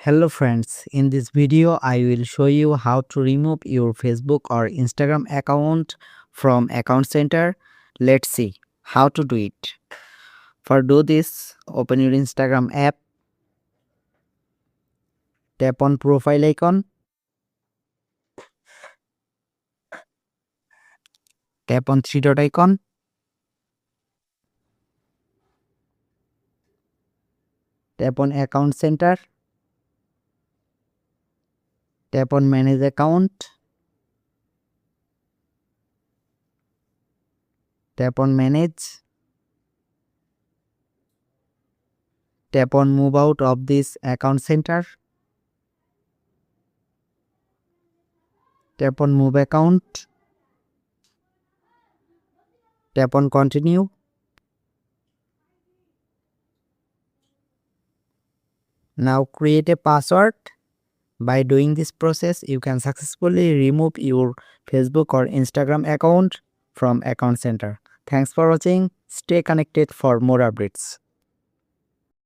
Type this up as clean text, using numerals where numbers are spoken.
Hello friends, in this video I will show you how to remove your Facebook or Instagram account from Account Center. Let's see how to do it. For do this, open your Instagram app, tap on profile icon, tap on three dot icon, tap on Account Center, tap on manage account, tap on manage, tap on move out of this Account Center, tap on move account, tap on continue. Now create a password. By doing this process, you can successfully remove your Facebook or Instagram account from Account Center. Thanks for watching. Stay connected for more updates.